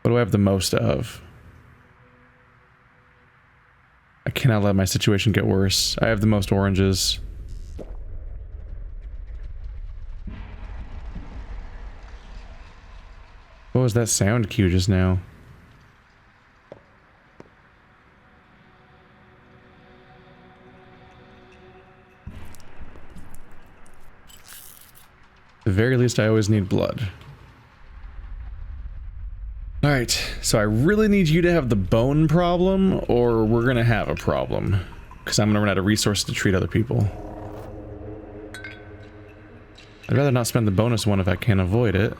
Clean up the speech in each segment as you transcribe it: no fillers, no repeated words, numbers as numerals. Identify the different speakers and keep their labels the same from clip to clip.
Speaker 1: What do I have the most of? I cannot let my situation get worse. I have the most oranges. What was that sound cue just now? At the very least, I always need blood. Alright, so I really need you to have the bone problem, or we're gonna have a problem. Because I'm gonna run out of resources to treat other people. I'd rather not spend the bonus one if I can avoid it.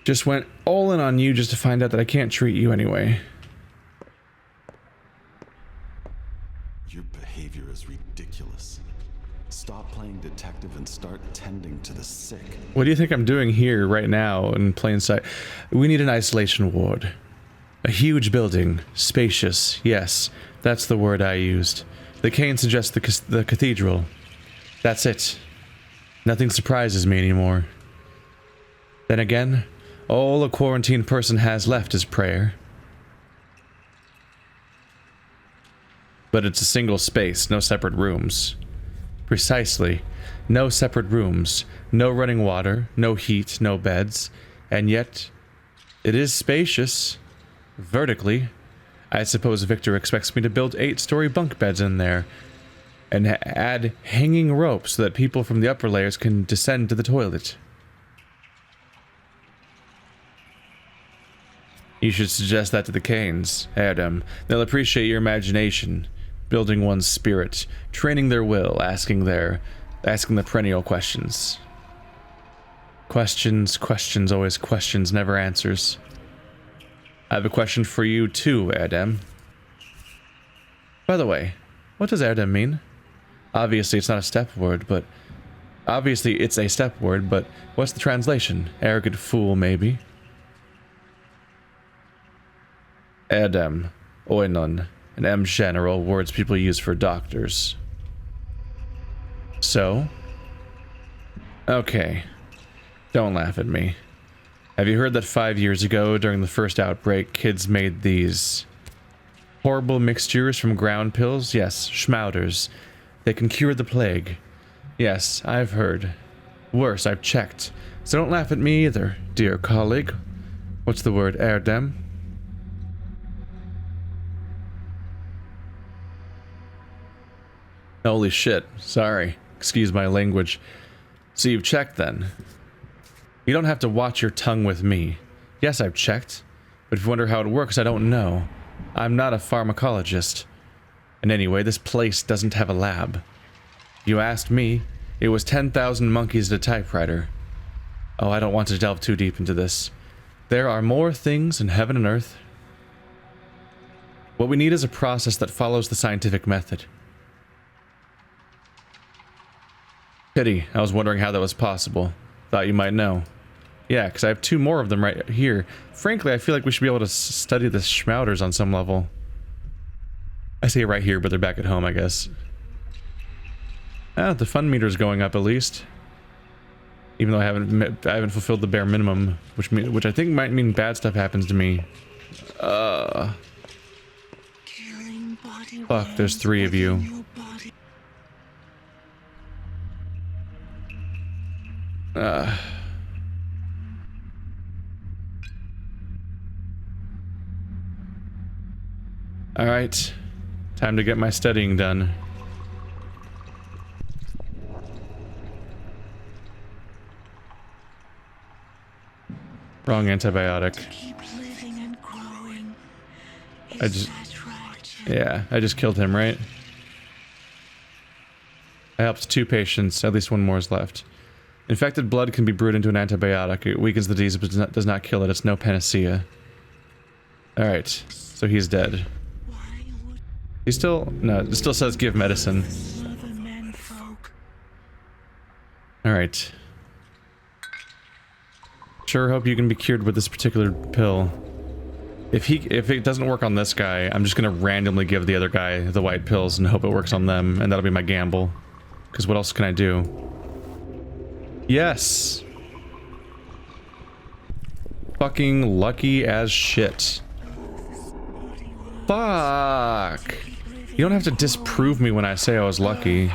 Speaker 1: Just went all in on you just to find out that I can't treat you anyway.
Speaker 2: Your behavior is ridiculous. Stop playing detective and start tending to the sick.
Speaker 1: What do you think I'm doing here right now in plain sight? We need an isolation ward. A huge building. Spacious. Yes, that's the word I used. The cane suggests the cathedral. That's it. Nothing surprises me anymore. Then again, all a quarantined person has left is prayer. But it's a single space, no separate rooms. Precisely. No separate rooms. No running water, no heat, no beds. And yet, it is spacious. Vertically. I suppose Victor expects me to build 8-story bunk beds in there. And add hanging ropes so that people from the upper layers can descend to the toilet. You should suggest that to the Canes, Adam. They'll appreciate your imagination, building one's spirit, training their will, asking the perennial questions. Questions, questions, always questions, never answers. I have a question for you too, Adam. By the way, what does Adam mean? Obviously it's not a step word, but... Obviously it's a step word, but what's the translation? Arrogant fool, maybe? Adam, oinon, and M general, words people use for doctors. So? Okay. Don't laugh at me. Have you heard that 5 years ago, during the first outbreak, kids made these horrible mixtures from ground pills? Yes, schmauters. They can cure the plague. Yes, I've heard. Worse, I've checked. So don't laugh at me either, dear colleague. What's the word, Erdem? Holy shit, sorry. Excuse my language. So you've checked then? You don't have to watch your tongue with me. Yes, I've checked. But if you wonder how it works, I don't know. I'm not a pharmacologist. And anyway, this place doesn't have a lab. You asked me, it was 10,000 monkeys at a typewriter. Oh, I don't want to delve too deep into this. There are more things in heaven and earth. What we need is a process that follows the scientific method. Pity, I was wondering how that was possible. Thought you might know. Yeah, because I have 2 more of them right here. Frankly, I feel like we should be able to study the schmauters on some level. I say right here, but they're back at home, I guess. Ah, the fun meter's going up at least. Even though I haven't fulfilled the bare minimum, which I think might mean bad stuff happens to me. Fuck, there's 3 of you. Alright. Time to get my studying done. Wrong antibiotic. I just killed him, right? I helped 2 patients, at least 1 more is left. Infected blood can be brewed into an antibiotic. It weakens the disease but does not kill it. It's no panacea. Alright, so he's dead. He still... No, it still says give medicine. Alright. Sure hope you can be cured with this particular pill. If it doesn't work on this guy, I'm just gonna randomly give the other guy the white pills and hope it works on them, and that'll be my gamble. Because what else can I do? Yes! Fucking lucky as shit. Fuck! You don't have to disprove me when I say I was lucky.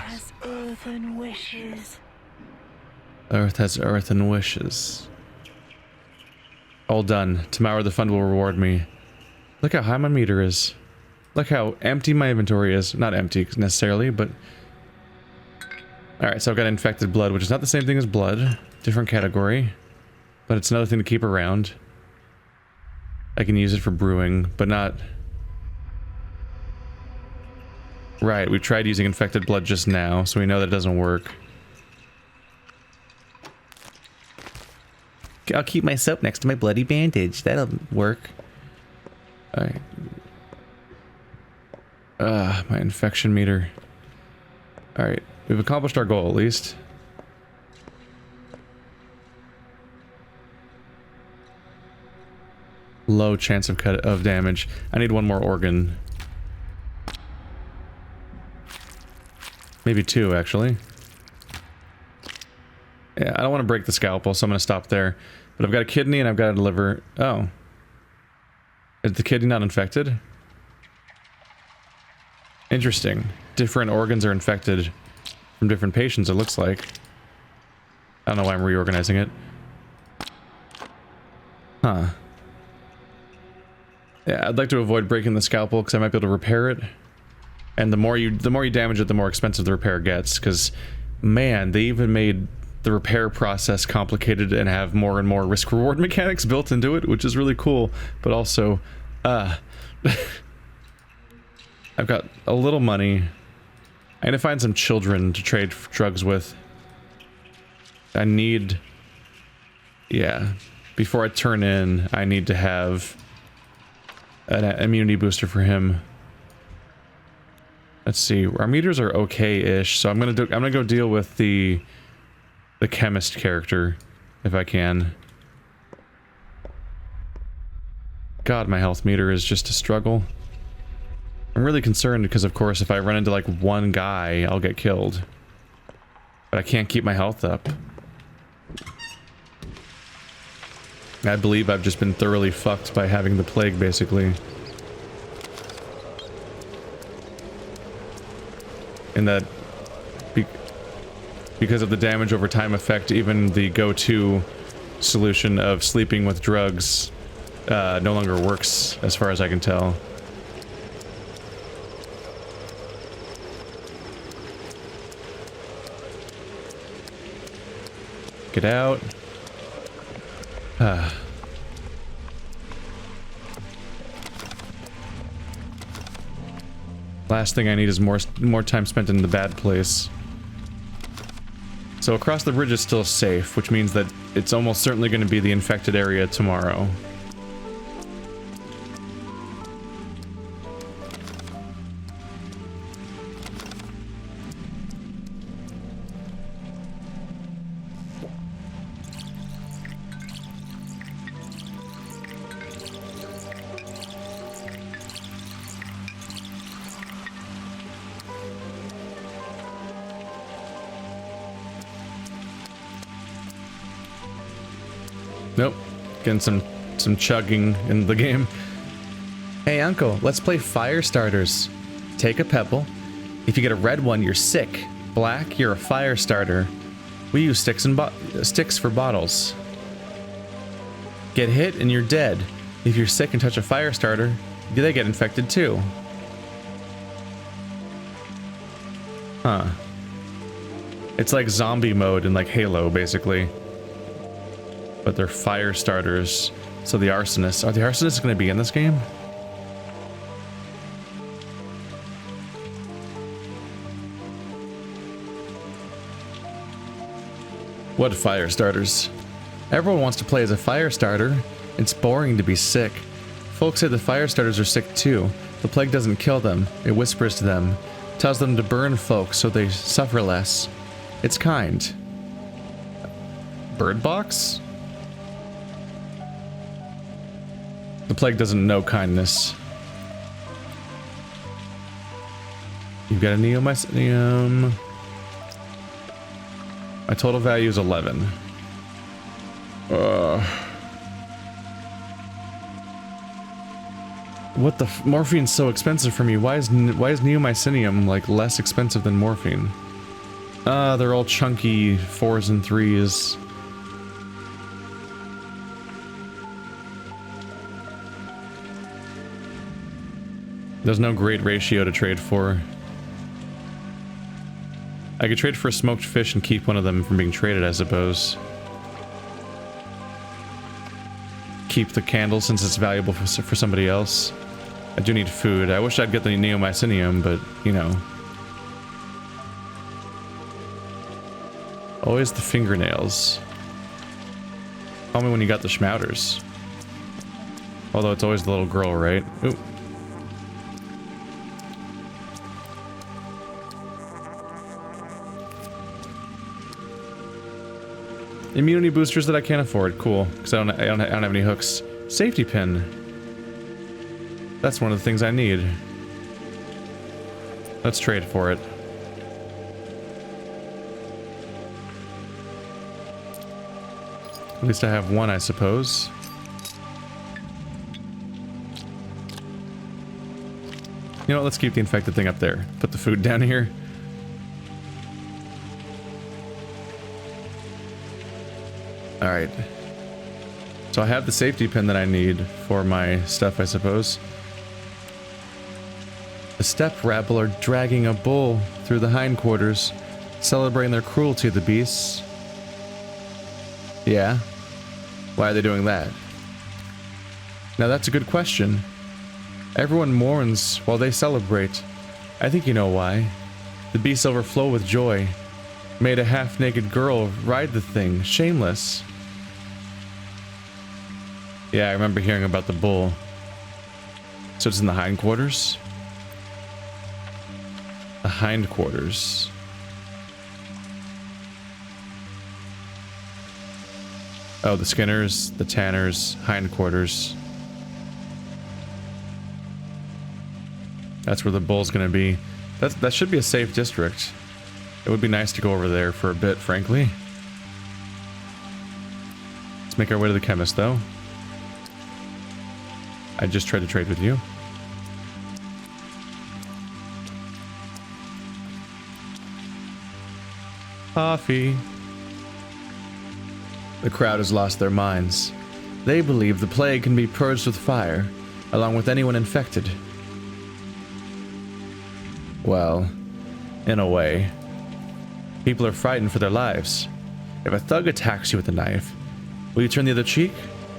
Speaker 1: Earth has earthen wishes. All done. Tomorrow the fund will reward me. Look how high my meter is. Look how empty my inventory is. Not empty necessarily, but... Alright, so I've got infected blood, which is not the same thing as blood. Different category. But it's another thing to keep around. I can use it for brewing, but not... Right, we tried using infected blood just now, so we know that it doesn't work. I'll keep my soap next to my bloody bandage. That'll work. Alright. My infection meter. Alright, we've accomplished our goal at least. Low chance of damage. I need one more organ. Maybe two, actually. Yeah, I don't want to break the scalpel, so I'm going to stop there. But I've got a kidney and I've got a liver. Oh. Is the kidney not infected? Interesting. Different organs are infected from different patients, it looks like. I don't know why I'm reorganizing it. Huh. Yeah, I'd like to avoid breaking the scalpel because I might be able to repair it. And the more you damage it, the more expensive the repair gets. Because, man, they even made the repair process complicated and have more and more risk-reward mechanics built into it, which is really cool. But also, I've got a little money. I need to find some children to trade drugs with. I need... Yeah. Before I turn in, I need to have an immunity booster for him. Let's see. Our meters are okay-ish, so I'm gonna go deal with the chemist character, if I can. God, my health meter is just a struggle. I'm really concerned because, of course, if I run into, like, one guy, I'll get killed. But I can't keep my health up. I believe I've just been thoroughly fucked by having the plague, basically. And that... because of the damage over time effect, even the go-to solution of sleeping with drugs no longer works, as far as I can tell. Get out. Last thing I need is more time spent in the bad place. So across the bridge is still safe, which means that it's almost certainly going to be the infected area tomorrow. Nope. Getting some chugging in the game. Hey uncle, let's play fire starters. Take a pebble. If you get a red one, you're sick. Black, you're a fire starter. We use sticks for bottles. Get hit and you're dead. If you're sick and touch a fire starter, they get infected too. Huh. It's like zombie mode in like Halo, basically. But they're fire starters. So the arsonists... Are the arsonists going to be in this game? What fire starters? Everyone wants to play as a fire starter. It's boring to be sick. Folks say the fire starters are sick too. The plague doesn't kill them. It whispers to them. Tells them to burn folks so they suffer less. It's kind. Bird box? The plague doesn't know kindness. You've got a neomycinium. My total value is 11. What the morphine's so expensive for me? Why is neomycinium like less expensive than morphine? They're all chunky 4s and 3s. There's no great ratio to trade for. I could trade for a smoked fish and keep one of them from being traded, I suppose. Keep the candle since it's valuable for somebody else. I do need food. I wish I'd get the neomycinium, but, you know. Always the fingernails. Call me when you got the schmouters. Although it's always the little girl, right? Ooh. Immunity boosters that I can't afford. Cool, because I don't have any hooks. Safety pin. That's one of the things I need. Let's trade for it. At least I have one, I suppose. You know what, let's keep the infected thing up there. Put the food down here. Alright. So I have the safety pin that I need for my stuff, I suppose. The steppe rabble are dragging a bull through the hindquarters, celebrating their cruelty to the beasts. Yeah? Why are they doing that? Now that's a good question. Everyone mourns while they celebrate. I think you know why. The beasts overflow with joy. Made a half-naked girl ride the thing, shameless. Yeah, I remember hearing about the bull. So it's in the hindquarters? The hindquarters. Oh, the Skinners, the Tanners, hindquarters. That's where the bull's gonna be. That should be a safe district. It would be nice to go over there for a bit, frankly. Let's make our way to the chemist, though. I just tried to trade with you. Coffee. The crowd has lost their minds. They believe the plague can be purged with fire, along with anyone infected. Well, in a way. People are frightened for their lives. If a thug attacks you with a knife, will you turn the other cheek?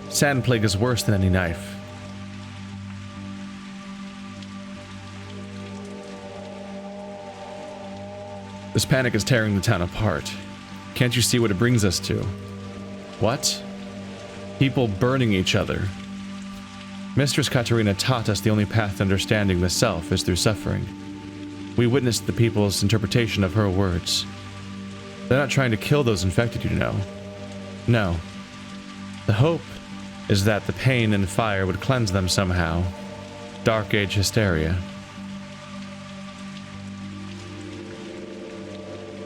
Speaker 1: Sand plague is worse than any knife. This panic is tearing the town apart. Can't you see what it brings us to? What? People burning each other. Mistress Katerina taught us the only path to understanding the self is through suffering. We witnessed the people's interpretation of her words. They're not trying to kill those infected, you know. No. The hope is that the pain and fire would cleanse them somehow. Dark Age hysteria.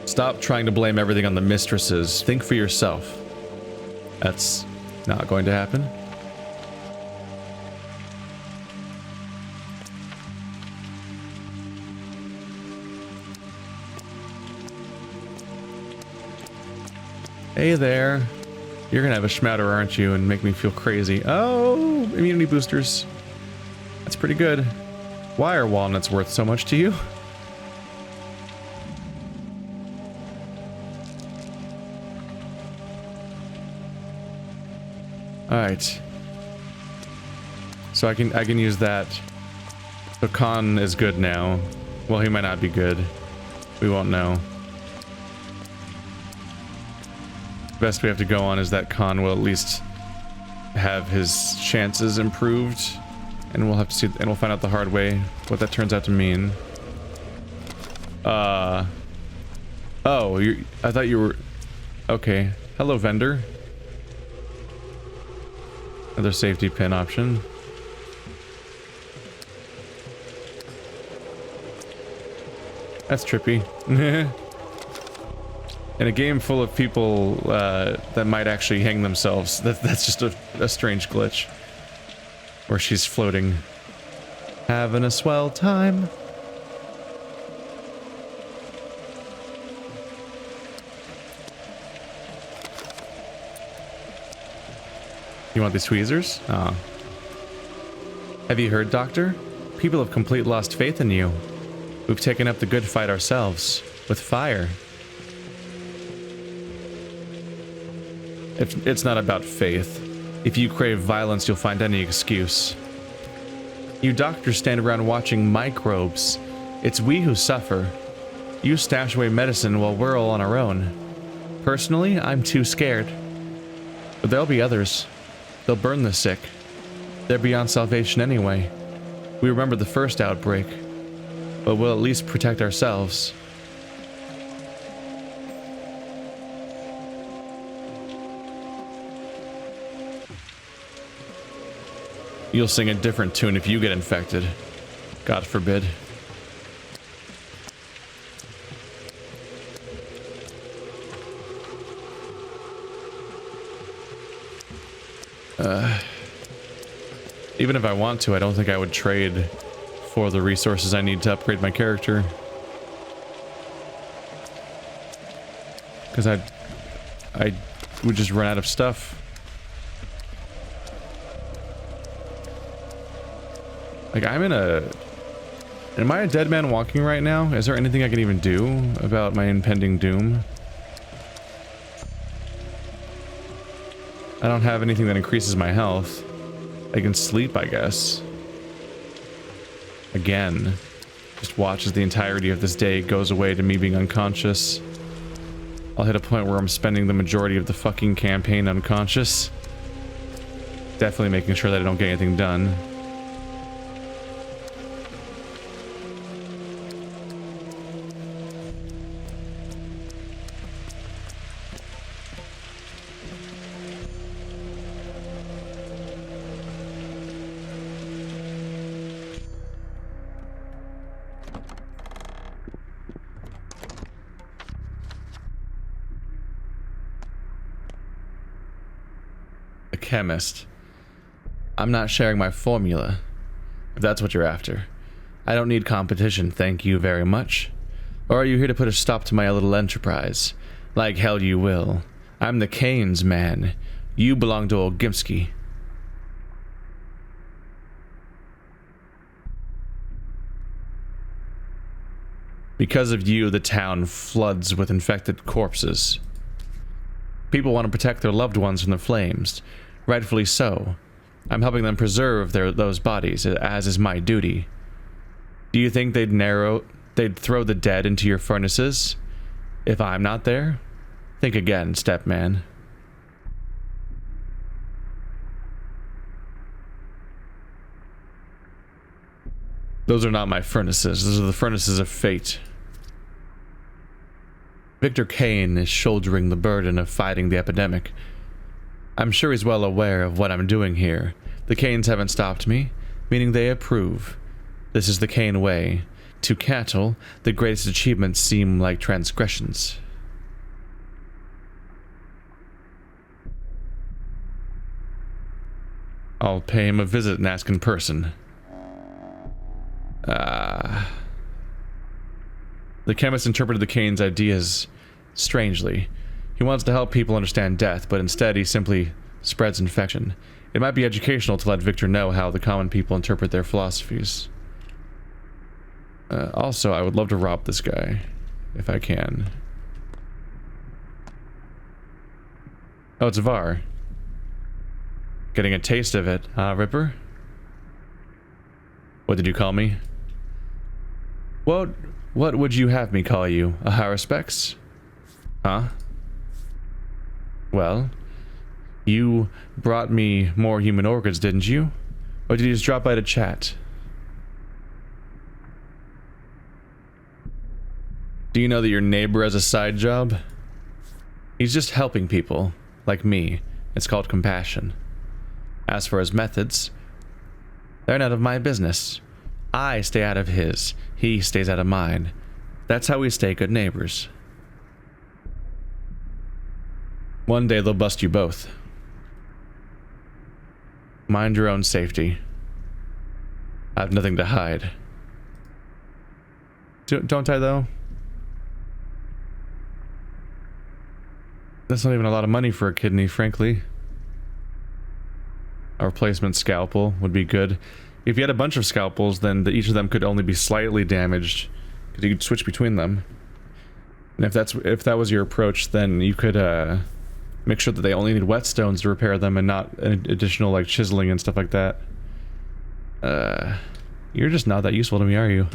Speaker 1: Stop trying to blame everything on the mistresses. Think for yourself. That's not going to happen. Hey there. You're gonna have a schmouter, aren't you, and make me feel crazy. Oh, immunity boosters. That's pretty good. Why are walnuts worth so much to you? Alright. So I can use that. So Khan is good now. Well, he might not be good. We won't know. Best we have to go on is that Khan will at least have his chances improved, and we'll have to see, and we'll find out the hard way what that turns out to mean. Oh, I thought you were, okay. Hello, vendor. Another safety pin option. That's trippy. In a game full of people that might actually hang themselves, that's just a strange glitch. Where she's floating. Having a swell time. You want these tweezers? Oh. Have you heard, Doctor? People have completely lost faith in you. We've taken up the good fight ourselves, with fire. It's not about faith. If you crave violence, you'll find any excuse. You doctors stand around watching microbes. It's we who suffer. You stash away medicine while we're all on our own. Personally, I'm too scared. But there'll be others. They'll burn the sick. They're beyond salvation anyway. We remember the first outbreak, but we'll at least protect ourselves. You'll sing a different tune if you get infected. God forbid. Even if I want to, I don't think I would trade for the resources I need to upgrade my character. Because I would just run out of stuff. Like, am I a dead man walking right now? Is there anything I can even do about my impending doom? I don't have anything that increases my health. I can sleep, I guess. Again. Just watch as the entirety of this day goes away to me being unconscious. I'll hit a point where I'm spending the majority of the fucking campaign unconscious. Definitely making sure that I don't get anything done. Chemist. I'm not sharing my formula, if that's what you're after. I don't need competition, thank you very much. Or are you here to put a stop to my little enterprise? Like hell you will. I'm the Kane's man. You belong to old Gimsky. Because of you, the town floods with infected corpses. People want to protect their loved ones from the flames. Rightfully so. I'm helping them preserve those bodies, as is my duty. Do you think they'd throw the dead into your furnaces? If I'm not there? Think again, stepman. Those are not my furnaces. Those are the furnaces of fate. Victor Kane is shouldering the burden of fighting the epidemic. I'm sure he's well aware of what I'm doing here. The Kanes haven't stopped me, meaning they approve. This is the Kane way. To cattle, the greatest achievements seem like transgressions. I'll pay him a visit and ask in person. The chemist interpreted the Kane's ideas strangely. He wants to help people understand death, but instead he simply spreads infection. It might be educational to let Victor know how the common people interpret their philosophies. Also, I would love to rob this guy, if I can. Oh, it's Var. Getting a taste of it, Ripper? What did you call me? What would you have me call you? A Haruspex? Huh? Well, you brought me more human organs, didn't you? Or did you just drop by to chat? Do you know that your neighbor has a side job? He's just helping people, like me. It's called compassion. As for his methods, they're none of my business. I stay out of his, he stays out of mine. That's how we stay good neighbors. One day they'll bust you both. Mind your own safety. I have nothing to hide. Don't I, though? That's not even a lot of money for a kidney, frankly. A replacement scalpel would be good. If you had a bunch of scalpels, then each of them could only be slightly damaged, because you could switch between them. And if that was your approach, then you could make sure that they only need whetstones to repair them, and not an additional like chiseling and stuff like that. You're just not that useful to me, are you?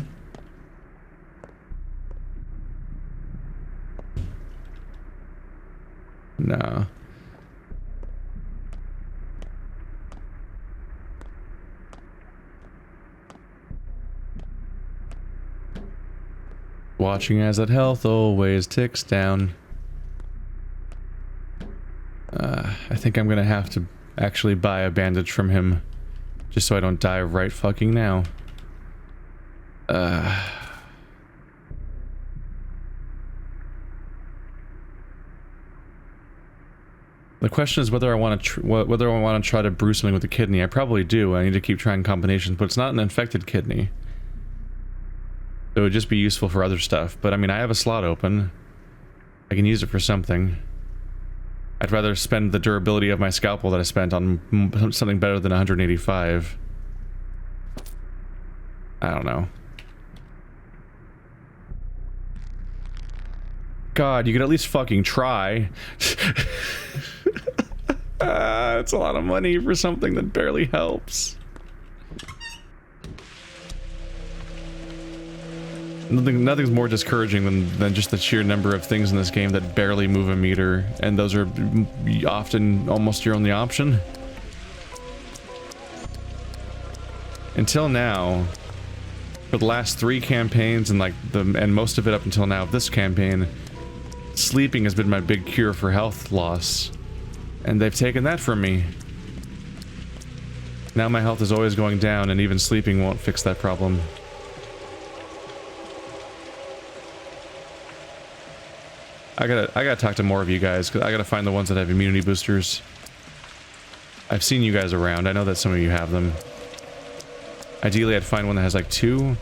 Speaker 1: No. Watching as that health always ticks down. I think I'm gonna have to actually buy a bandage from him, just so I don't die right fucking now. The question is whether I want to try to brew something with the kidney. I probably do. I need to keep trying combinations, but it's not an infected kidney. It would just be useful for other stuff. But I mean, I have a slot open. I can use it for something. I'd rather spend the durability of my scalpel that I spent on something better than 185. I don't know. God, you could at least fucking try. It's a lot of money for something that barely helps. Nothing's more discouraging than just the sheer number of things in this game that barely move a meter, and those are often almost your only option. Until now, for the last 3 campaigns and most of it up until now of this campaign, sleeping has been my big cure for health loss, and they've taken that from me. Now my health is always going down, and even sleeping won't fix that problem. I gotta talk to more of you guys, because I gotta find the ones that have immunity boosters. I've seen you guys around. I know that some of you have them. Ideally, I'd find one that has like 2.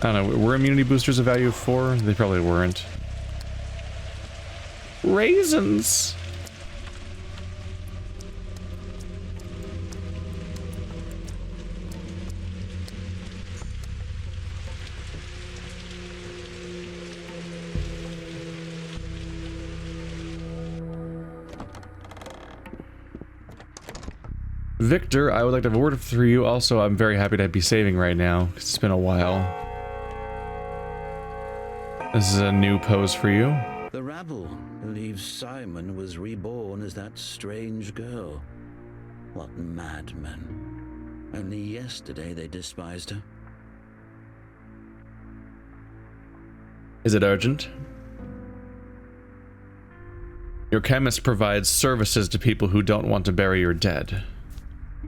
Speaker 1: I don't know. Were immunity boosters a value of 4? They probably weren't. Raisins! Victor, I would like to have a word for you. Also, I'm very happy to be saving right now, because it's been a while. This is a new pose for you.
Speaker 3: The rabble believes Simon was reborn as that strange girl. What madmen. Only yesterday they despised her.
Speaker 1: Is it urgent? Your chemist provides services to people who don't want to bury your dead.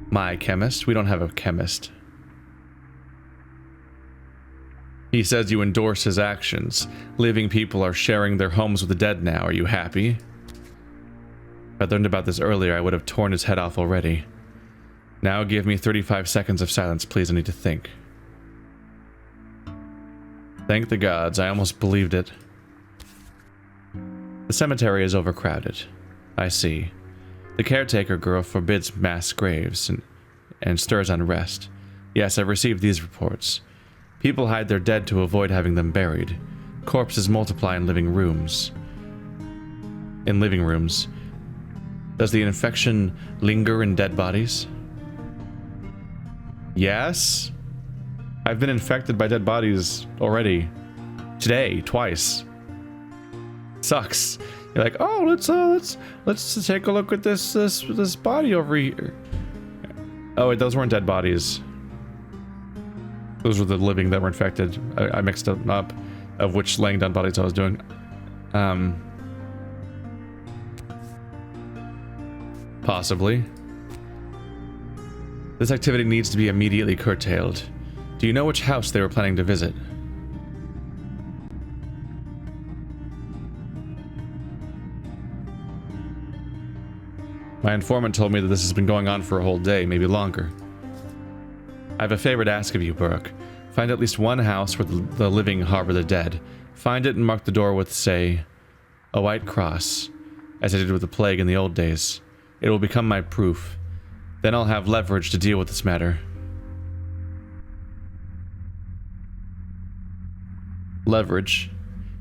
Speaker 1: My chemist? We don't have a chemist. He says you endorse his actions. Living people are sharing their homes with the dead now. Are you happy? If I learned about this earlier, I would have torn his head off already. Now give me 35 seconds of silence, please. I need to think. Thank the gods. I almost believed it. The cemetery is overcrowded. I see. The caretaker girl forbids mass graves and stirs unrest. Yes, I've received these reports. People hide their dead to avoid having them buried. Corpses multiply in living rooms. Does the infection linger in dead bodies? Yes. I've been infected by dead bodies already. Today, twice. Sucks. You're like, oh, let's take a look at this body over here. Oh wait, those weren't dead bodies. Those were the living that were infected. I mixed them up, of which laying down bodies I was doing. Possibly. This activity needs to be immediately curtailed. Do you know which house they were planning to visit? My informant told me that this has been going on for a whole day, maybe longer. I have a favor to ask of you, Burke. Find at least one house where the living harbor the dead. Find it and mark the door with, say, a white cross, as I did with the plague in the old days. It will become my proof. Then I'll have leverage to deal with this matter. Leverage?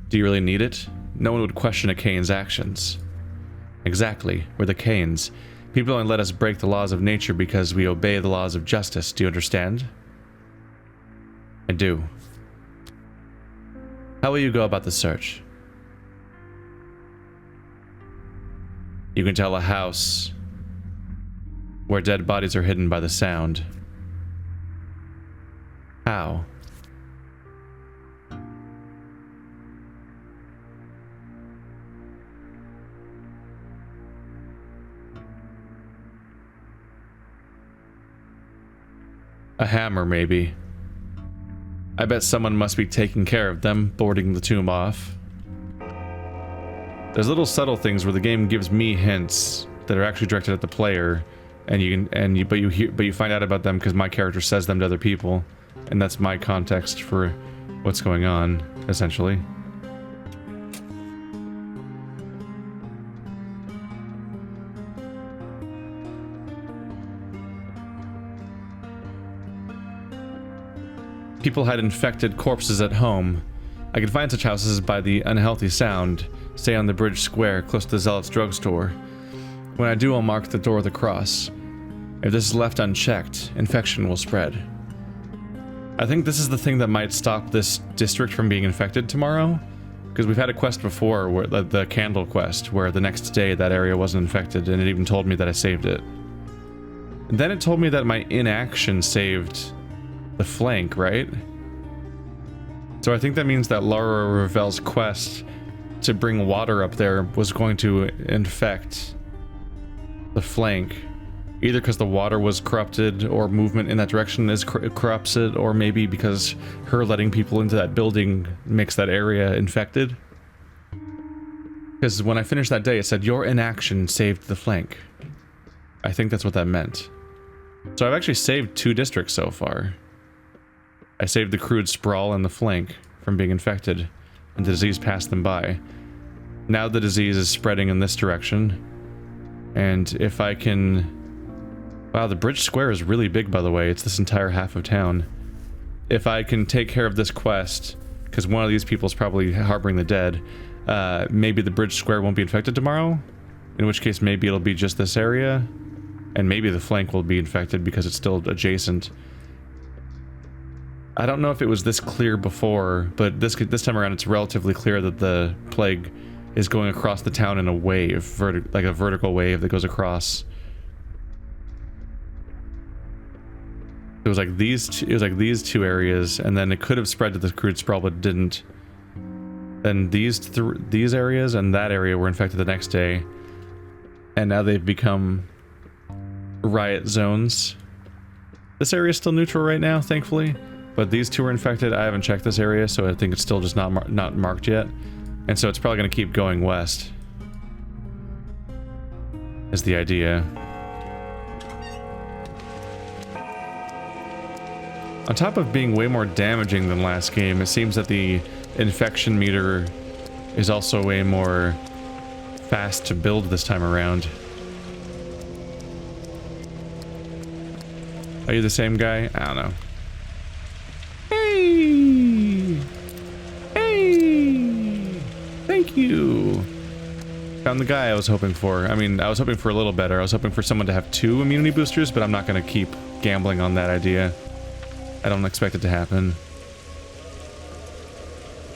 Speaker 1: Do you really need it? No one would question a Kane's actions. Exactly. We're the Kanes. People only let us break the laws of nature because we obey the laws of justice. Do you understand? I do. How will you go about the search? You can tell a house where dead bodies are hidden by the sound. How? A hammer, maybe. I bet someone must be taking care of them, boarding the tomb off. There's little subtle things where the game gives me hints that are actually directed at the player, but you find out about them because my character says them to other people, and that's my context for what's going on, essentially. People had infected corpses at home. I could find such houses by the unhealthy sound, say on the bridge square close to the Zealot's drugstore. When I do, I'll mark the door with a cross. If this is left unchecked, infection will spread. I think this is the thing that might stop this district from being infected tomorrow, because we've had a quest before, where the candle quest, where the next day that area wasn't infected, and it even told me that I saved it. And then it told me that my inaction saved the flank, right? So I think that means that Lara Ravel's quest to bring water up there was going to infect the flank. Either because the water was corrupted, or movement in that direction is corrupts it, or maybe because her letting people into that building makes that area infected. Because when I finished that day, it said, your inaction saved the flank. I think that's what that meant. So I've actually saved 2 districts so far. I saved the crude sprawl and the flank from being infected, and the disease passed them by. Now the disease is spreading in this direction, and if I can... Wow, the bridge square is really big, by the way. It's this entire half of town. If I can take care of this quest, because one of these people is probably harboring the dead, maybe the bridge square won't be infected tomorrow, in which case maybe it'll be just this area, and maybe the flank will be infected because it's still adjacent. I don't know if it was this clear before, but this time around it's relatively clear that the plague is going across the town in a wave, like a vertical wave that goes across. It was like these two areas, and then it could have spread to the crude sprawl, but it didn't. Then these areas and that area were infected the next day, and now they've become riot zones. This area is still neutral right now, thankfully. But these 2 are infected. I haven't checked this area, so I think it's still just not marked yet. And so it's probably going to keep going west. Is the idea. On top of being way more damaging than last game, it seems that the infection meter is also way more fast to build this time around. Are you the same guy? I don't know. Hey! Hey! Thank you! Found the guy I was hoping for. I mean, I was hoping for a little better. I was hoping for someone to have 2 immunity boosters, but I'm not going to keep gambling on that idea. I don't expect it to happen.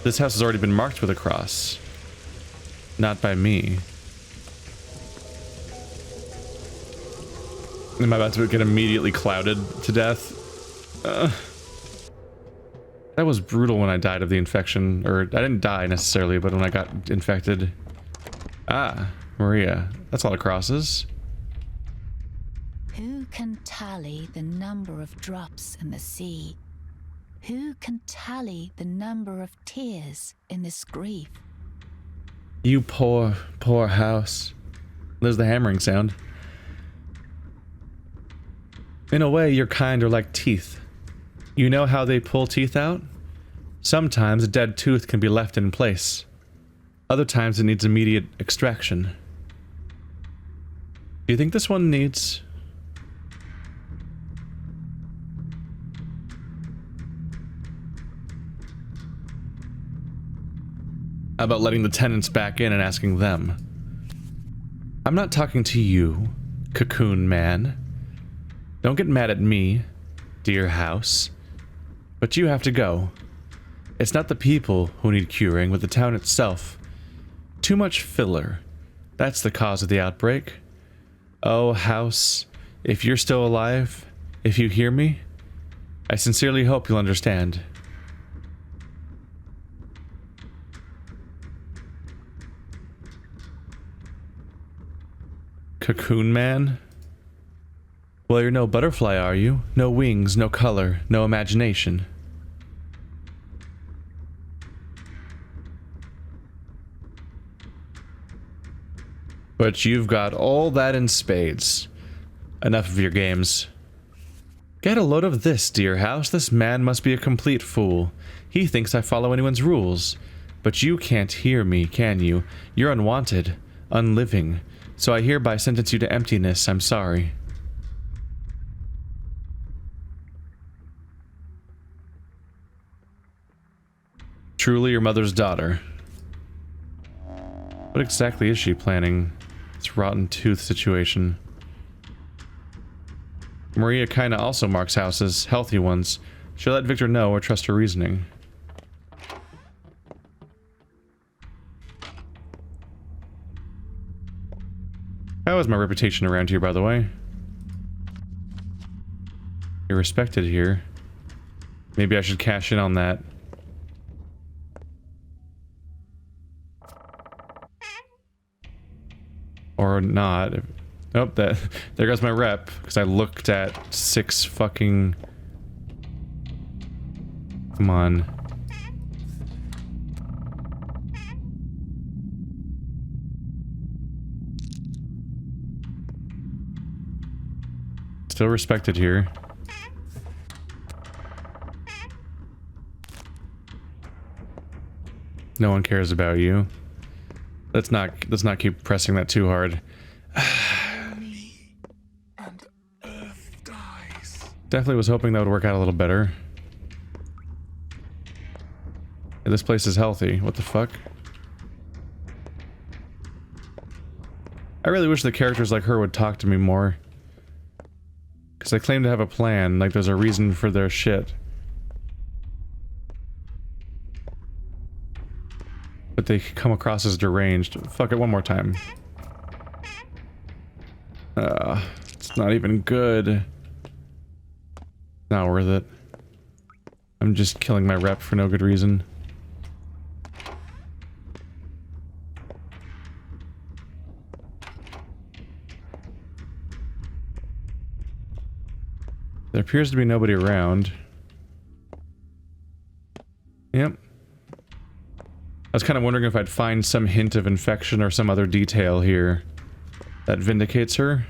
Speaker 1: This house has already been marked with a cross. Not by me. Am I about to get immediately clouded to death? That was brutal when I died of the infection. Or, I didn't die necessarily, but when I got infected. Ah, Maria. That's a lot of crosses.
Speaker 4: Who can tally the number of drops in the sea? Who can tally the number of tears in this grief?
Speaker 1: You poor, poor house. There's the hammering sound. In a way, your kind are like teeth. You know how they pull teeth out? Sometimes a dead tooth can be left in place. Other times it needs immediate extraction. Do you think this one needs... How about letting the tenants back in and asking them? I'm not talking to you, cocoon man. Don't get mad at me, dear house. But you have to go. It's not the people who need curing, but the town itself. Too much filler. That's the cause of the outbreak. Oh, house, if you're still alive, if you hear me, I sincerely hope you'll understand. Cocoon man? Well, you're no butterfly, are you? No wings, no color, no imagination. But you've got all that in spades. Enough of your games. Get a load of this, dear house. This man must be a complete fool. He thinks I follow anyone's rules. But you can't hear me, can you? You're unwanted, unliving. So I hereby sentence you to emptiness. I'm sorry. Truly your mother's daughter. What exactly is she planning? This rotten tooth situation. Maria kinda also marks houses, healthy ones. She'll let Victor know or trust her reasoning. How is my reputation around here, by the way? You're respected here. Maybe I should cash in on that. Or not. Oh, there goes my rep, because I looked at 6 fucking... Come on. Still respected here. No one cares about you. Let's not keep pressing that too hard.
Speaker 2: And Earth dies.
Speaker 1: Definitely was hoping that would work out a little better. Yeah, this place is healthy. What the fuck? I really wish the characters like her would talk to me more. Because they claim to have a plan, like there's a reason for their shit. But they come across as deranged. Fuck it, one more time. It's not even good. Not worth it. I'm just killing my rep for no good reason. There appears to be nobody around. Yep. I was kind of wondering if I'd find some hint of infection or some other detail here that vindicates her.